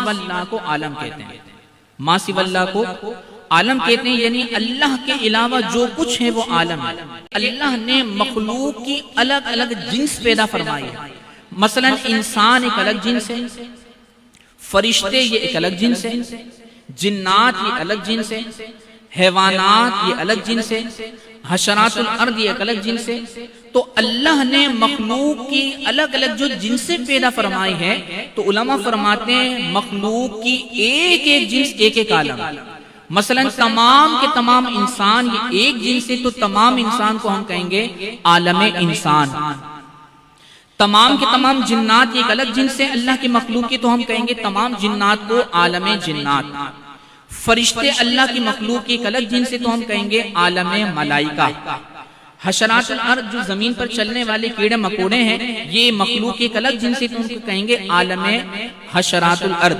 सिवल्लाह को आलम कहते हैं। मा सिवल्लाह को आलम कहते हैं, यानी अल्लाह के अलावा जो कुछ है वो आलम है। अल्लाह ने मखलूक की अलग अलग जिन्स पैदा फरमाई है। मसलन इंसान एक अलग जिन्स है, फरिश्ते ये एक अलग जिन्स है, जिन्नात ये अलग जिन्स है, हैवानात ये अलग जिन्स है, हशरातुल अर्द ये एक अलग जिन्स है। तो अल्लाह ने मखलूक की अलग अलग जो जिनसे पैदा फरमाई है, तो उलमा फरमाते हैं मखलूक की एक एक जिन्स एक एक आलम। मसलन तमाम के तमाम इंसान ये एक जिन्स है, तो तमाम इंसान को हम कहेंगे आलम इंसान। तमाम के तमाम जिन्नात एक अलग जिन्स है अल्लाह की मखलूक की, तो हम कहेंगे तमाम जिन्नात को आलम जिन्नात। फरिश्ते अल्लाह की मखलूक की एक अलग जिन्स है, तो हम कहेंगे आलम मलाइका। हशरातुल अर्द जो जमीन पर चलने वाले कीड़े मकोड़े हैं, ये मखलूक की एक अलग जिन्स है, तो उनको कहेंगे आलम हशरातुल अर्द।